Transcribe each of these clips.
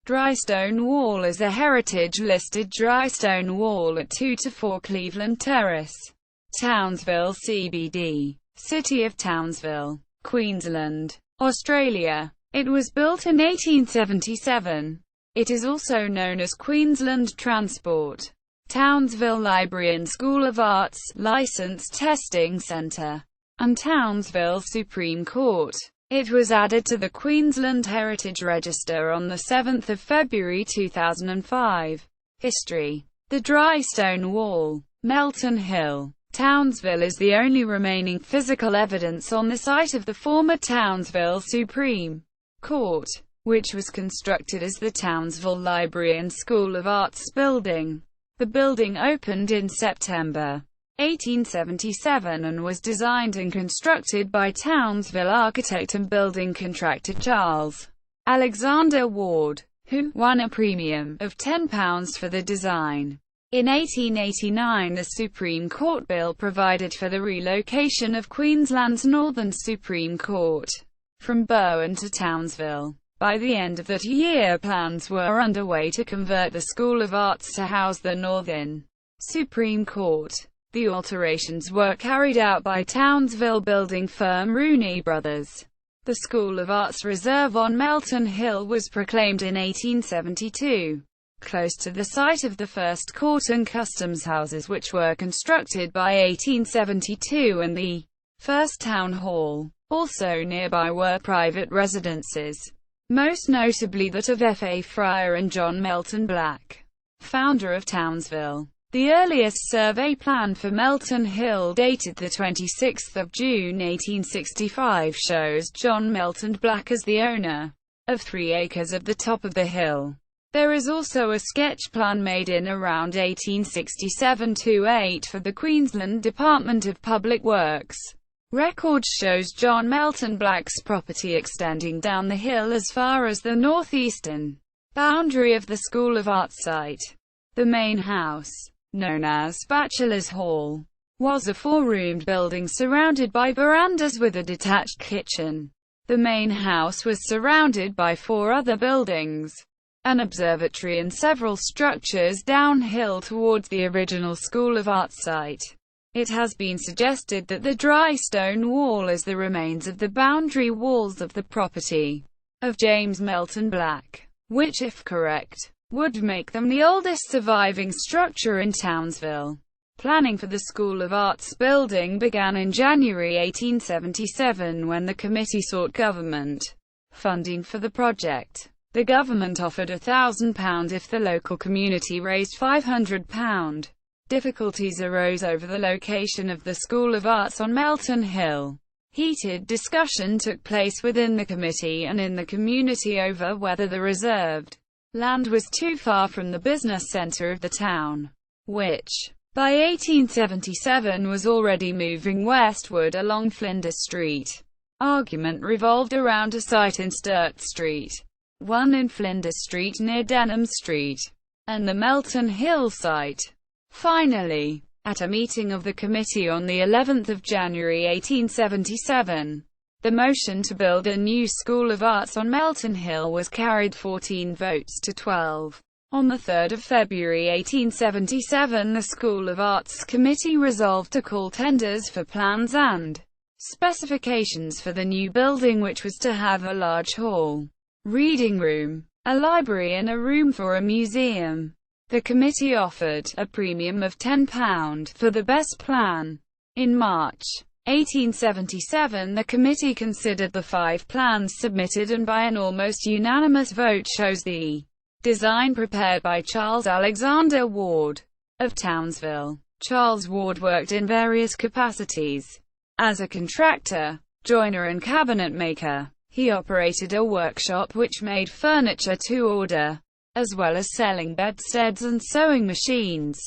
Drystone Wall is a heritage-listed dry stone wall at 2-4 Cleveland Terrace, Townsville CBD, City of Townsville, Queensland, Australia. It was built in 1877. It is also known as Queensland Transport, Townsville Library and School of Arts, License Testing Centre, and Townsville Supreme Court. It was added to the Queensland Heritage Register on 7 February 2005. History. The Drystone Wall, Melton Hill, Townsville is the only remaining physical evidence on the site of the former Townsville Supreme Court, which was constructed as the Townsville Library and School of Arts building. The building opened in September 1877 and was designed and constructed by Townsville architect and building contractor Charles Alexander Ward, who won a premium of £10 for the design. In 1889, the Supreme Court bill provided for the relocation of Queensland's Northern Supreme Court from Bowen to Townsville. By the end of that year, plans were underway to convert the School of Arts to house the Northern Supreme Court. The alterations were carried out by Townsville building firm Rooney Brothers. The School of Arts Reserve on Melton Hill was proclaimed in 1872, close to the site of the first court and customs houses which were constructed by 1872 and the first town hall. Also nearby were private residences, most notably that of F.A. Fryer and John Melton Black, founder of Townsville. The earliest survey plan for Melton Hill, dated 26 June 1865, shows John Melton Black as the owner of 3 acres of the top of the hill. There is also a sketch plan made in around 1867-8 for the Queensland Department of Public Works. Record shows John Melton Black's property extending down the hill as far as the northeastern boundary of the School of Arts site. The main house, known as Bachelor's Hall, was a 4-roomed building surrounded by verandas with a detached kitchen. The main house was surrounded by 4 other buildings, an observatory and several structures downhill towards the original School of Arts site. It has been suggested that the Drystone Wall is the remains of the boundary walls of the property of James Melton Black, which, if correct, would make them the oldest surviving structure in Townsville. Planning for the School of Arts building began in January 1877 when the committee sought government funding for the project. The government offered £1,000 if the local community raised £500. Difficulties arose over the location of the School of Arts on Melton Hill. Heated discussion took place within the committee and in the community over whether the reserved land was too far from the business centre of the town, which, by 1877, was already moving westward along Flinders Street. Argument revolved around a site in Sturt Street, one in Flinders Street near Denham Street, and the Melton Hill site. Finally, at a meeting of the committee on the 11th of January 1877, the motion to build a new School of Arts on Melton Hill was carried 14 votes to 12. On 3 February 1877, the School of Arts Committee resolved to call tenders for plans and specifications for the new building, which was to have a large hall, reading room, a library and a room for a museum. The committee offered a premium of £10 for the best plan. In March 1877, the committee considered the 5 plans submitted and by an almost unanimous vote chose the design prepared by Charles Alexander Ward of Townsville. Charles Ward worked in various capacities. As a contractor, joiner and cabinet maker, he operated a workshop which made furniture to order, as well as selling bedsteads and sewing machines.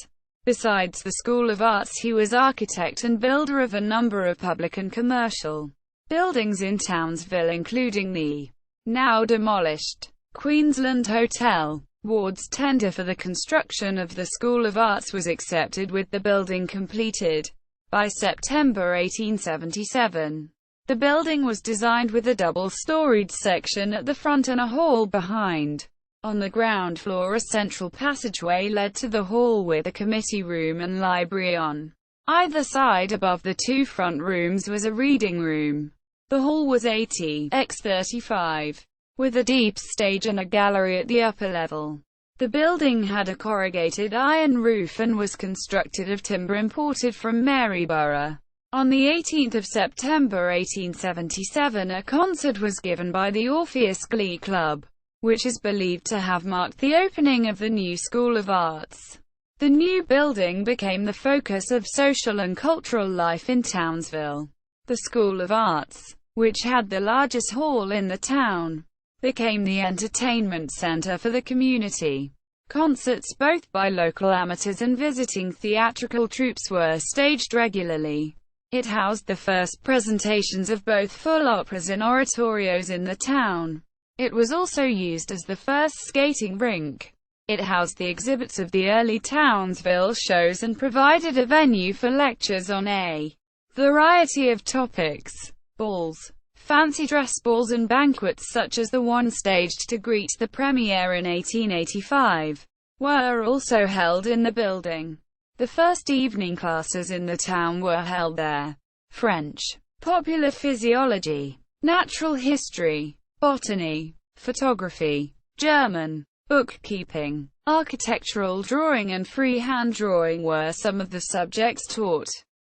Besides the School of Arts, he was architect and builder of a number of public and commercial buildings in Townsville, including the now demolished Queensland Hotel. Ward's tender for the construction of the School of Arts was accepted, with the building completed by September 1877. The building was designed with a double-storied section at the front and a hall behind. On the ground floor, a central passageway led to the hall with a committee room and library on either side. Above the two front rooms was a reading room. The hall was 80 x 35, with a deep stage and a gallery at the upper level. The building had a corrugated iron roof and was constructed of timber imported from Maryborough. On 18 September 1877, a concert was given by the Orpheus Glee Club, which is believed to have marked the opening of the new School of Arts. The new building became the focus of social and cultural life in Townsville. The School of Arts, which had the largest hall in the town, became the entertainment center for the community. Concerts both by local amateurs and visiting theatrical troupes were staged regularly. It housed the first presentations of both full operas and oratorios in the town. It was also used as the first skating rink. It housed the exhibits of the early Townsville shows and provided a venue for lectures on a variety of topics. Balls, fancy dress balls and banquets such as the one staged to greet the premiere in 1885, were also held in the building. The first evening classes in the town were held there. French, popular physiology, natural history, botany, photography, German, bookkeeping, architectural drawing and freehand drawing were some of the subjects taught.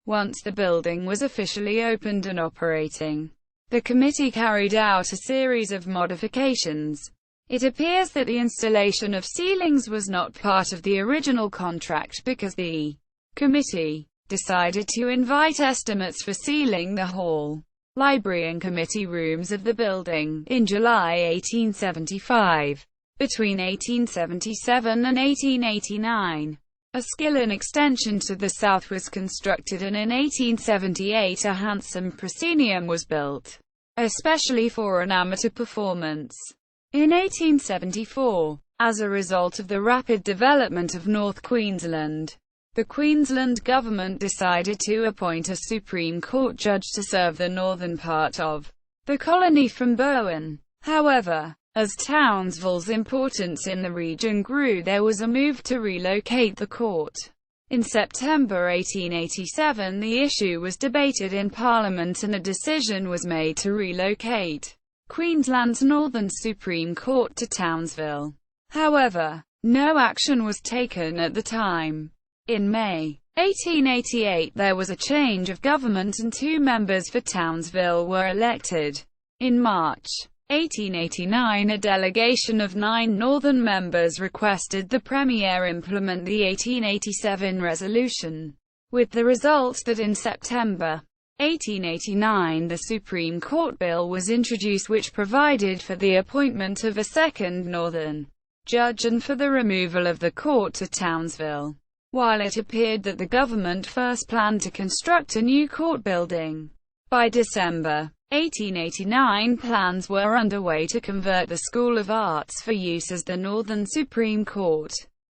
Once the building was officially opened and operating, the committee carried out a series of modifications. It appears that the installation of ceilings was not part of the original contract because the committee decided to invite estimates for sealing the hall, library and committee rooms of the building in July 1875. Between 1877 and 1889, a skillin extension to the south was constructed, and in 1878 a handsome proscenium was built, especially for an amateur performance. In 1874, as a result of the rapid development of North Queensland, the Queensland government decided to appoint a Supreme Court judge to serve the northern part of the colony from Bowen. However, as Townsville's importance in the region grew, there was a move to relocate the court. In September 1887, the issue was debated in Parliament and a decision was made to relocate Queensland's Northern Supreme Court to Townsville. However, no action was taken at the time. In May 1888, there was a change of government and 2 members for Townsville were elected. In March 1889, a delegation of 9 northern members requested the Premier implement the 1887 resolution, with the result that in September 1889 the Supreme Court bill was introduced which provided for the appointment of a second northern judge and for the removal of the court to Townsville. While it appeared that the government first planned to construct a new court building, by December 1889 plans were underway to convert the School of Arts for use as the Northern Supreme Court.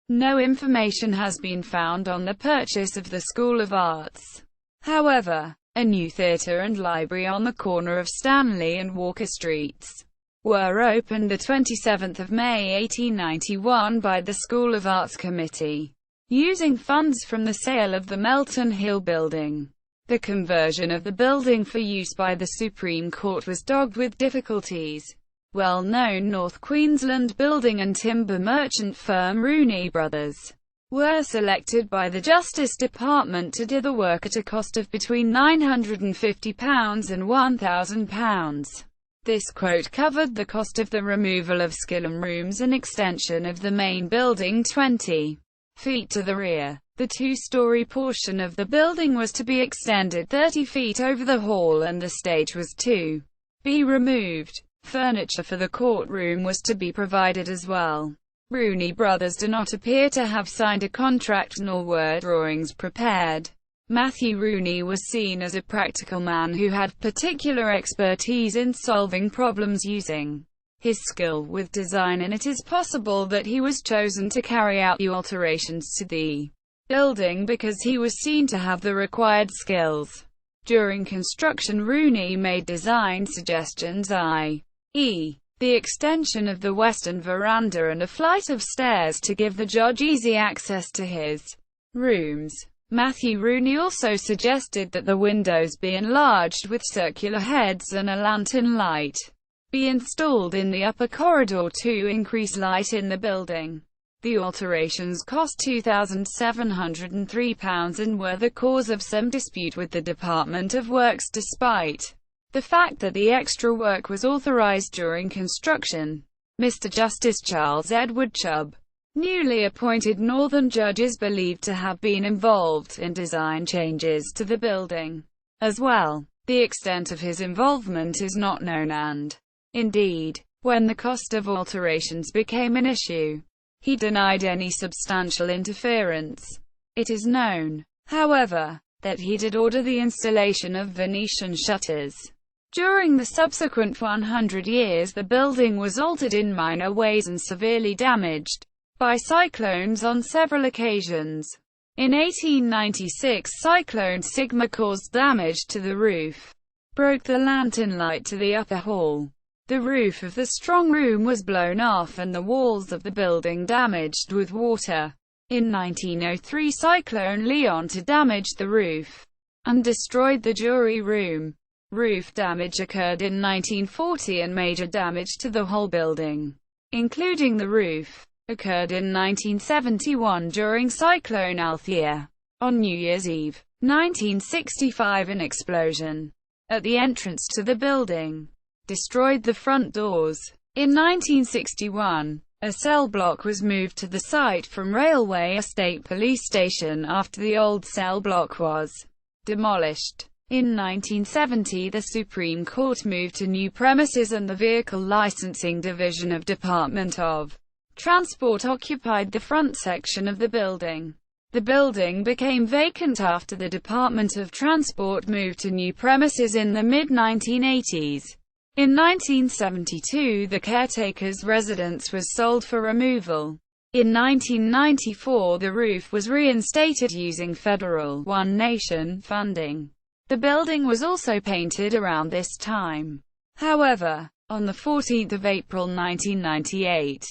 No information has been found on the purchase of the School of Arts. However, a new theatre and library on the corner of Stanley and Walker Streets were opened the 27th of May 1891 by the School of Arts Committee, using funds from the sale of the Melton Hill building. The conversion of the building for use by the Supreme Court was dogged with difficulties. Well-known North Queensland building and timber merchant firm Rooney Brothers were selected by the Justice Department to do the work at a cost of between £950 and £1,000. This quote covered the cost of the removal of skillum rooms and extension of the main building 20 feet to the rear. The 2-story portion of the building was to be extended 30 feet over the hall and the stage was to be removed. Furniture for the courtroom was to be provided as well. Rooney Brothers do not appear to have signed a contract nor were drawings prepared. Matthew Rooney was seen as a practical man who had particular expertise in solving problems using his skill with design, and it is possible that he was chosen to carry out the alterations to the building because he was seen to have the required skills. During construction, Rooney made design suggestions, i.e., the extension of the western veranda and a flight of stairs to give the judge easy access to his rooms. Matthew Rooney also suggested that the windows be enlarged with circular heads and a lantern light be installed in the upper corridor to increase light in the building. The alterations cost £2,703 and were the cause of some dispute with the Department of Works despite the fact that the extra work was authorised during construction. Mr. Justice Charles Edward Chubb, newly appointed Northern judge, is believed to have been involved in design changes to the building as well. The extent of his involvement is not known and, indeed, when the cost of alterations became an issue, he denied any substantial interference. It is known, however, that he did order the installation of Venetian shutters. During the subsequent 100 years, the building was altered in minor ways and severely damaged by cyclones on several occasions. In 1896, Cyclone Sigma caused damage to the roof, broke the lantern light to the upper hall. The roof of the strong room was blown off and the walls of the building damaged with water. In 1903, Cyclone Leon damaged the roof and destroyed the jury room. Roof damage occurred in 1940 and major damage to the whole building, including the roof, occurred in 1971 during Cyclone Althea. On New Year's Eve, 1965, an explosion at the entrance to the building destroyed the front doors. In 1961, a cell block was moved to the site from Railway Estate Police Station after the old cell block was demolished. In 1970, the Supreme Court moved to new premises and the Vehicle Licensing Division of Department of Transport occupied the front section of the building. The building became vacant after the Department of Transport moved to new premises in the mid-1980s. In 1972, the caretaker's residence was sold for removal. In 1994, the roof was reinstated using federal One Nation funding. The building was also painted around this time. However, on the 14th of April 1998,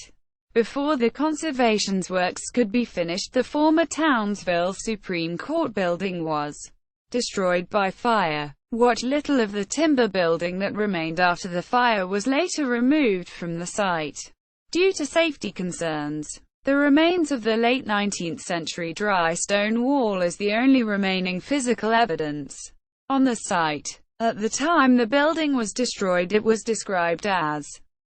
before the conservation's works could be finished, the former Townsville Supreme Court building was destroyed by fire. What little of the timber building that remained after the fire was later removed from the site due to safety concerns. The remains of the late 19th century Drystone wall is the only remaining physical evidence on the site. At the time the building was destroyed, it was described as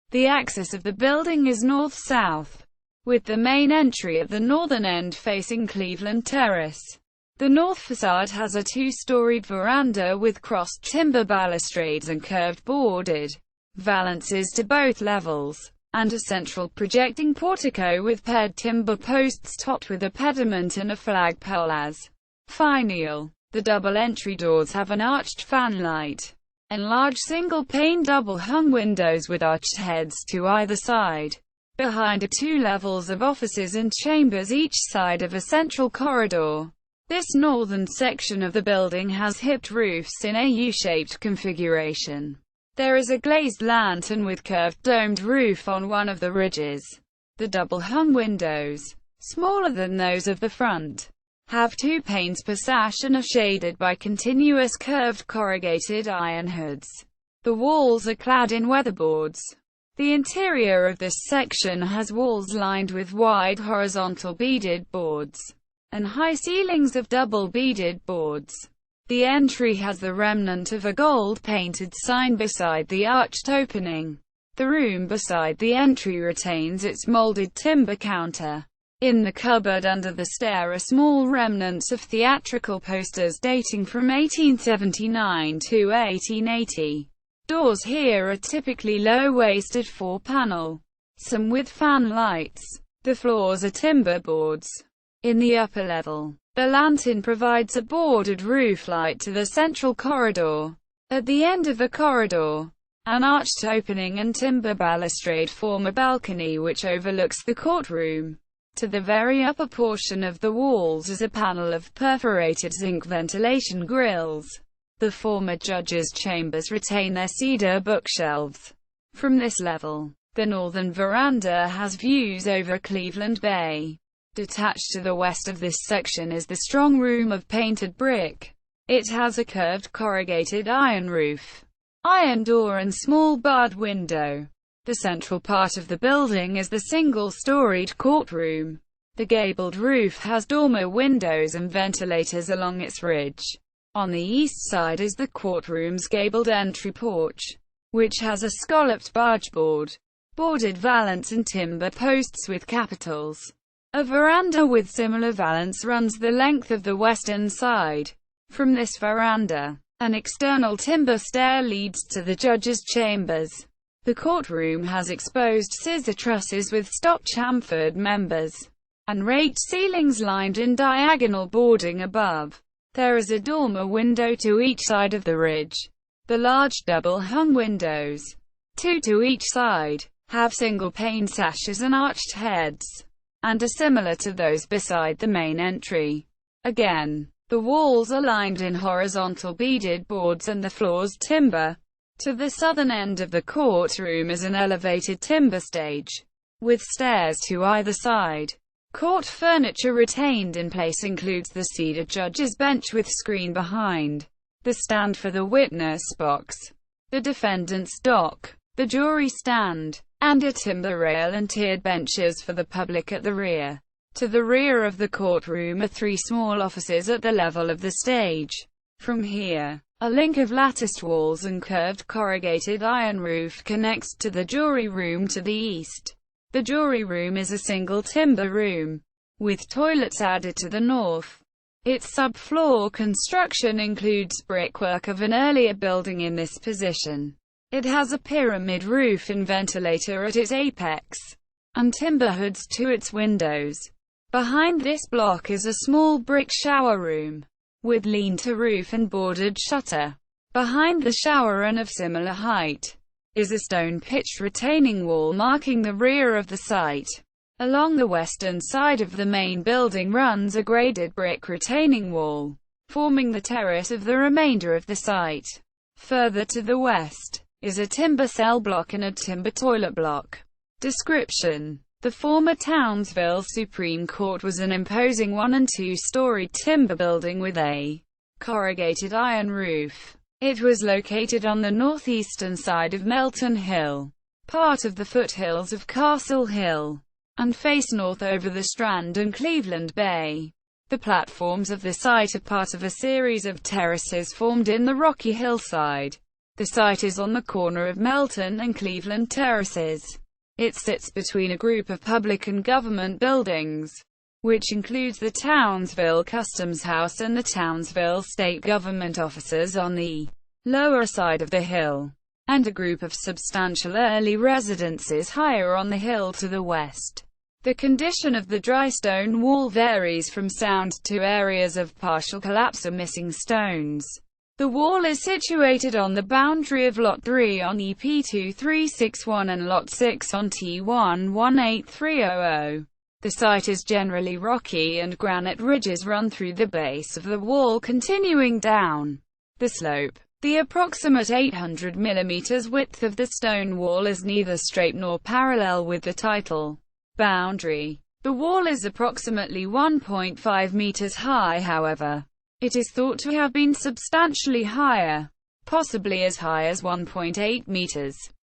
the axis of the building is north-south, with the main entry at the northern end facing Cleveland Terrace. The north facade has a two-storied veranda with crossed timber balustrades and curved boarded valances to both levels, and a central projecting portico with paired timber posts topped with a pediment and a flagpole as finial. The double entry doors have an arched fanlight and large single-pane double-hung windows with arched heads to either side. Behind are two levels of offices and chambers each side of a central corridor. This northern section of the building has hipped roofs in a U-shaped configuration. There is a glazed lantern with curved domed roof on one of the ridges. The double-hung windows, smaller than those of the front, have 2 panes per sash and are shaded by continuous curved corrugated iron hoods. The walls are clad in weatherboards. The interior of this section has walls lined with wide horizontal beaded boards and high ceilings of double beaded boards. The entry has the remnant of a gold-painted sign beside the arched opening. The room beside the entry retains its molded timber counter. In the cupboard under the stair are small remnants of theatrical posters dating from 1879 to 1880. Doors here are typically low-waisted 4-panel, some with fan lights. The floors are timber boards. In the upper level, the lantern provides a boarded roof light to the central corridor. At the end of the corridor, an arched opening and timber balustrade form a balcony which overlooks the courtroom. To the very upper portion of the walls is a panel of perforated zinc ventilation grills. The former judges' chambers retain their cedar bookshelves. From this level, the northern veranda has views over Cleveland Bay. Detached to the west of this section is the strong room of painted brick. It has a curved corrugated iron roof, iron door and small barred window. The central part of the building is the single-storied courtroom. The gabled roof has dormer windows and ventilators along its ridge. On the east side is the courtroom's gabled entry porch, which has a scalloped bargeboard, boarded valance and timber posts with capitals. A veranda with similar valance runs the length of the western side. From this veranda, an external timber stair leads to the judge's chambers. The courtroom has exposed scissor trusses with stop-chamfered members, and raked ceilings lined in diagonal boarding above. There is a dormer window to each side of the ridge. The large double-hung windows, two to each side, have single-pane sashes and arched heads, and are similar to those beside the main entry. Again, the walls are lined in horizontal beaded boards and the floors timber. To the southern end of the courtroom is an elevated timber stage, with stairs to either side. Court furniture retained in place includes the cedar judge's bench with screen behind, the stand for the witness box, the defendant's dock, the jury stand, and a timber rail and tiered benches for the public at the rear. To the rear of the courtroom are three small offices at the level of the stage. From here, a link of latticed walls and curved corrugated iron roof connects to the jury room to the east. The jury room is a single timber room, with toilets added to the north. Its subfloor construction includes brickwork of an earlier building in this position. It has a pyramid roof and ventilator at its apex, and timber hoods to its windows. Behind this block is a small brick shower room, with lean-to roof and boarded shutter. Behind the shower, and of similar height, is a stone-pitched retaining wall marking the rear of the site. Along the western side of the main building runs a graded brick retaining wall, forming the terrace of the remainder of the site. Further to the west is a timber cell block and a timber toilet block. Description: the former Townsville Supreme Court was an imposing 1- and 2-story timber building with a corrugated iron roof. It was located on the northeastern side of Melton Hill, part of the foothills of Castle Hill, and faced north over the Strand and Cleveland Bay. The platforms of the site are part of a series of terraces formed in the rocky hillside. The site is on the corner of Melton and Cleveland Terraces. It sits between a group of public and government buildings, which includes the Townsville Customs House and the Townsville State Government offices on the lower side of the hill, and a group of substantial early residences higher on the hill to the west. The condition of the Drystone wall varies from sound to areas of partial collapse or missing stones. The wall is situated on the boundary of Lot 3 on EP 2361 and Lot 6 on T1 18300. The site is generally rocky and granite ridges run through the base of the wall continuing down the slope. The approximate 800 mm width of the stone wall is neither straight nor parallel with the title boundary. The wall is approximately 1.5 meters high, however. It is thought to have been substantially higher, possibly as high as 1.8 meters.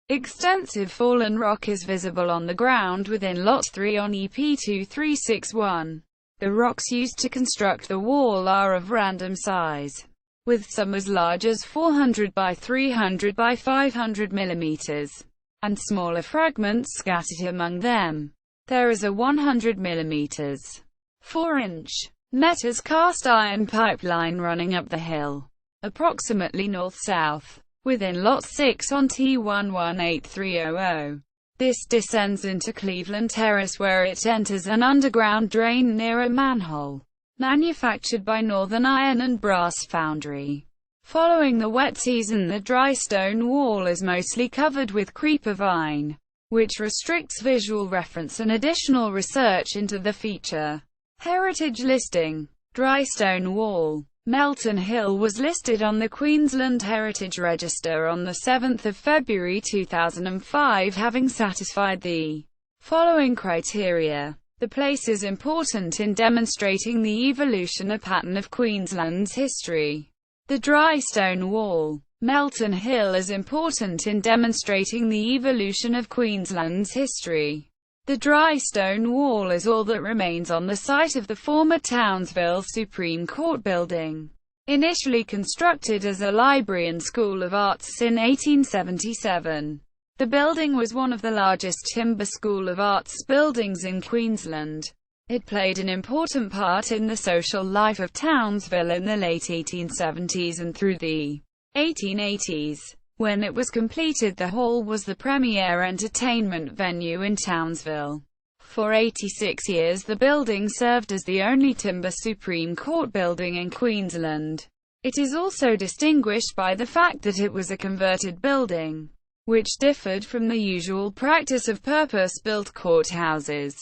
Extensive fallen rock is visible on the ground within Lot 3 on EP 2361. The rocks used to construct the wall are of random size, with some as large as 400 by 300 by 500 mm, and smaller fragments scattered among them. There is a 100 mm, 4-inch, Metters cast iron pipeline running up the hill, approximately north-south, within Lot 6 on T1 18300. This descends into Cleveland Terrace, where it enters an underground drain near a manhole, manufactured by Northern Iron and Brass Foundry. Following the wet season, the Drystone wall is mostly covered with creeper vine, which restricts visual reference and additional research into the feature. Heritage listing: Drystone Wall, Melton Hill was listed on the Queensland Heritage Register on 7 February 2005, having satisfied the following criteria. The place is important in demonstrating the evolutionary pattern of Queensland's history. The Drystone Wall. Melton Hill is important in demonstrating the evolution of Queensland's history. The Drystone Wall is all that remains on the site of the former Townsville Supreme Court building. Initially constructed as a library and school of arts in 1877. The building was one of the largest timber school of arts buildings in Queensland. It played an important part in the social life of Townsville in the late 1870s and through the 1880s. When it was completed, the hall was the premier entertainment venue in Townsville. For 86 years the building served as the only timber Supreme Court building in Queensland. It is also distinguished by the fact that it was a converted building, which differed from the usual practice of purpose-built courthouses.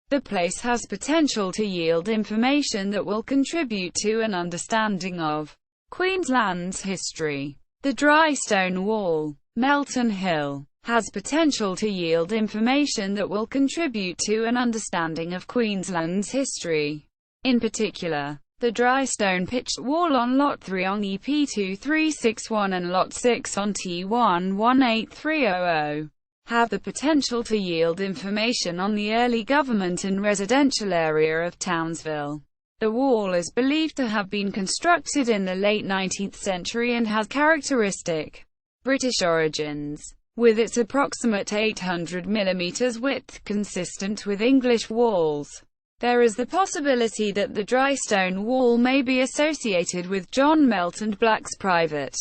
The place has potential to yield information that will contribute to an understanding of Queensland's history. The Drystone Wall. Melton Hill has potential to yield information that will contribute to an understanding of Queensland's history. In particular, the Drystone pitched wall on Lot 3 on EP 2361 and Lot 6 on T118300 have the potential to yield information on the early government and residential area of Townsville. The wall is believed to have been constructed in the late 19th century and has characteristic British origins, with its approximate 800 mm width consistent with English walls. There is the possibility that the Drystone Wall may be associated with John Melton Black's private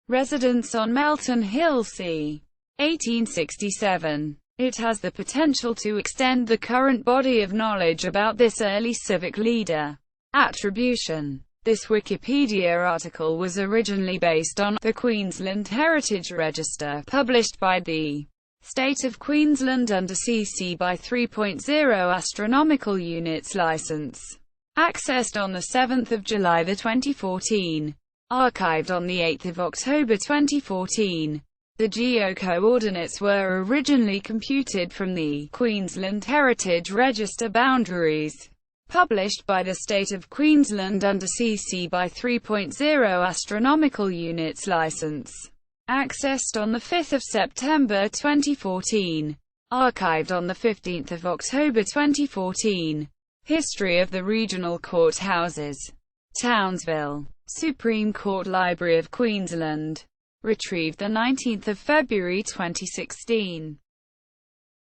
residence on Melton Hill c. 1867. It has the potential to extend the current body of knowledge about this early civic leader. Attribution. This Wikipedia article was originally based on the Queensland Heritage Register, published by the State of Queensland under CC by 3.0 astronomical units license. Accessed on 7 July 2014. Archived on 8 October 2014. The geo-coordinates were originally computed from the Queensland Heritage Register boundaries, published by the State of Queensland under CC by 3.0 astronomical units license. Accessed on 5 September 2014. Archived on 15 October 2014. History of the regional courthouses. Townsville. Supreme Court Library of Queensland. Retrieved 19 February 2016.